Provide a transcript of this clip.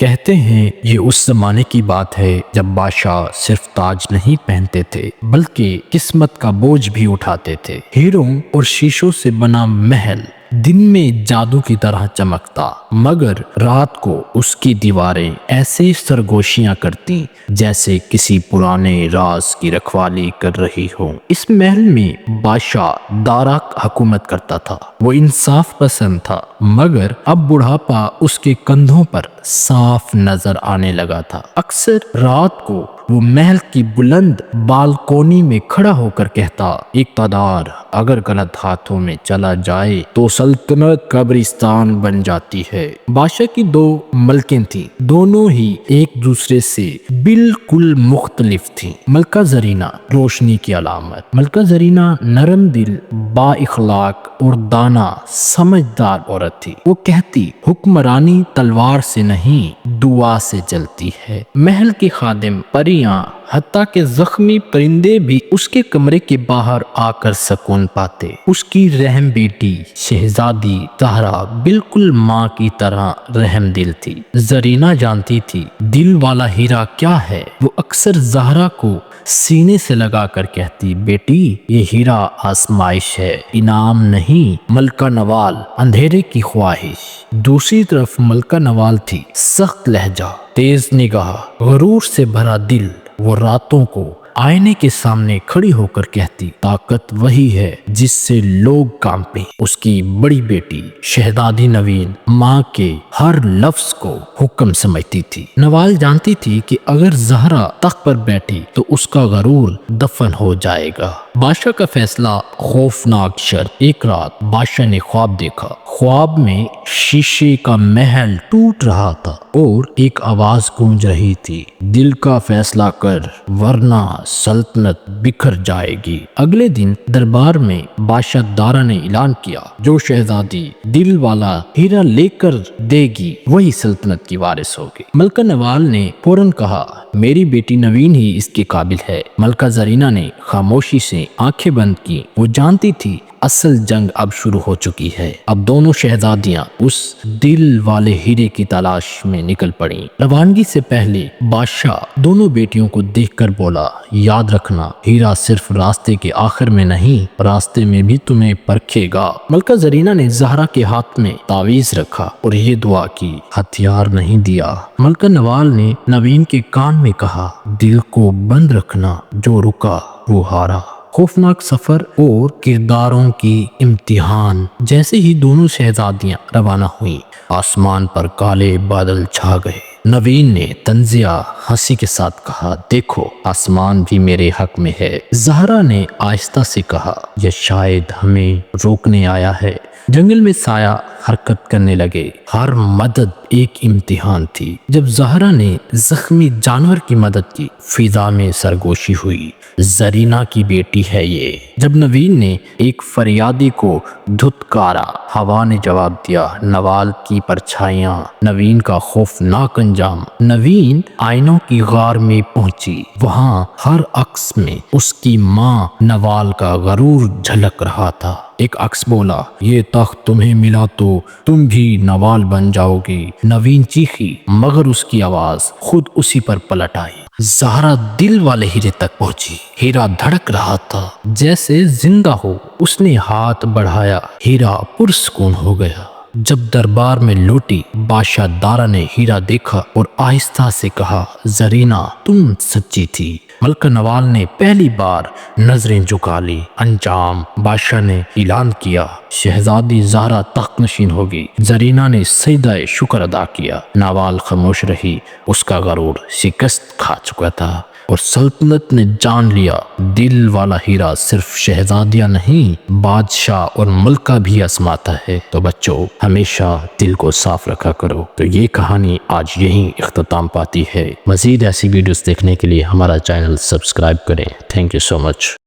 کہتے ہیں یہ اس زمانے کی بات ہے جب بادشاہ صرف تاج نہیں پہنتے تھے بلکہ قسمت کا بوجھ بھی اٹھاتے تھے۔ ہیروں اور شیشوں سے بنا محل دن میں جادو کی طرح چمکتا، مگر رات کو اس کی دیواریں ایسے سرگوشیاں کرتی جیسے کسی پرانے راز کی رکھوالی کر رہی ہوں۔ اس محل میں بادشاہ دارا حکومت کرتا تھا۔ وہ انصاف پسند تھا، مگر اب بڑھاپا اس کے کندھوں پر صاف نظر آنے لگا تھا۔ اکثر رات کو وہ محل کی بلند بالکونی میں کھڑا ہو کر کہتا، اقتدار اگر غلط ہاتھوں میں چلا جائے تو سلطنت قبرستان بن جاتی ہے۔ بادشاہ کی دو ملکیں تھیں، دونوں ہی ایک دوسرے سے بالکل مختلف تھیں۔ ملکہ زرینہ روشنی کی علامت۔ ملکہ زرینہ نرم دل، با اخلاق اور دانا سمجھدار عورت تھی۔ وہ کہتی، حکمرانی تلوار سے نہیں دعا سے چلتی ہے۔ محل کے خادم، پریاں، حتیٰ کہ زخمی پرندے بھی اس کے کمرے کے باہر آ کر سکون پاتے۔ اس کی رحم بیٹی شہزادی زہرا بالکل ماں کی طرح رحم دل تھی۔ زرینہ جانتی تھی دل والا ہیرا کیا ہے۔ وہ اکثر زہرا کو سینے سے لگا کر کہتی، بیٹی یہ ہیرا آزمائش ہے، انعام نہیں۔ ملکہ نوال اندھیرے کی خواہش۔ دوسری طرف ملکہ نوال تھی سخت لہجہ، تیز نگاہ، غرور سے بھرا دل۔ وہ راتوں کو آئینے کے سامنے کھڑی ہو کر کہتی، طاقت وہی ہے جس سے لوگ کانپیں۔ اس کی بڑی بیٹی شہزادی نوین ماں کے ہر لفظ کو حکم سمجھتی تھی۔ نوال جانتی تھی کہ اگر زہرا تخت پر بیٹھی تو اس کا غرور دفن ہو جائے گا۔ بادشاہ کا فیصلہ خوفناک شرط۔ ایک رات بادشاہ نے خواب دیکھا۔ خواب میں شیشے کا محل ٹوٹ رہا تھا اور ایک آواز گونج رہی تھی، دل کا فیصلہ کر ورنہ سلطنت بکھر جائے گی۔ اگلے دن دربار میں بادشاہ دارا نے اعلان کیا، جو شہزادی دل والا ہیرا لے کر دے گی وہی سلطنت کی وارث ہوگی۔ ملکہ نوال نے فوراً کہا، میری بیٹی نوین ہی اس کے قابل ہے۔ ملکہ زرینہ نے خاموشی سے آنکھیں بند کی۔ وہ جانتی تھی اصل جنگ اب شروع ہو چکی ہے۔ اب دونوں شہزادیاں اس دل والے ہیرے کی تلاش میں نکل پڑیں۔ روانگی سے پہلے بادشاہ دونوں بیٹیوں کو دیکھ کر بولا، یاد رکھنا ہیرا صرف راستے کے آخر میں نہیں، راستے میں بھی تمہیں پرکھے گا۔ ملکہ زرینہ نے زہرا کے ہاتھ میں تعویذ رکھا اور یہ دعا کی، ہتھیار نہیں دیا۔ ملکہ نوال نے نوین کے کان میں کہا، دل کو بند رکھنا، جو رکا وہ ہارا۔ خوفناک سفر اور کرداروں کی امتحان۔ جیسے ہی دونوں شہزادیاں روانہ ہوئیں، آسمان پر کالے بادل چھا گئے۔ نوین نے طنزیہ ہنسی کے ساتھ کہا، دیکھو آسمان بھی میرے حق میں ہے۔ زہرا نے آہستہ سے کہا، یہ شاید ہمیں روکنے آیا ہے۔ جنگل میں سایہ حرکت کرنے لگے، ہر مدد ایک امتحان تھی۔ جب زہرا نے زخمی جانور کی مدد کی، فضا میں سرگوشی ہوئی، زرینہ کی بیٹی ہے یہ۔ جب نوین نے ایک فریادی کو دھتکارا، ہوا نے جواب دیا، نوال کی پرچھائیاں، نوین کا خوفناک انجام۔ نوین آئینوں کی غار میں پہنچی، وہاں ہر عکس میں اس کی ماں نوال کا غرور جھلک رہا تھا۔ ایک عکس بولا، یہ تخت تمہیں ملا تو تم بھی نوال بن جاؤ گی۔ نوین چیخی، مگر اس کی آواز خود اسی پر پلٹ آئی۔ زہرا دل والے ہیرے تک پہنچی۔ ہیرا دھڑک رہا تھا جیسے زندہ ہو۔ اس نے ہاتھ بڑھایا، ہیرا پرسکون ہو گیا۔ جب دربار میں لوٹی، بادشاہ دارا نے ہیرا دیکھا اور آہستہ سے کہا، زرینہ تم سچی تھی۔ ملکہ نوال نے پہلی بار نظریں جھکا لی۔ انجام۔ بادشاہ نے اعلان کیا، شہزادی زہرا تخت نشین ہوگی۔ زرینہ نے سجدہ شکر ادا کیا۔ نوال خاموش رہی، اس کا غرور شکست کھا چکا تھا اور سلطنت نے جان لیا، دل والا ہیرا صرف شہزادیاں نہیں، بادشاہ اور ملکہ بھی آزماتا ہے۔ تو بچوں، ہمیشہ دل کو صاف رکھا کرو۔ تو یہ کہانی آج یہیں اختتام پاتی ہے۔ مزید ایسی ویڈیوز دیکھنے کے لیے ہمارا چینل سبسکرائب کریں۔ Thank you so much.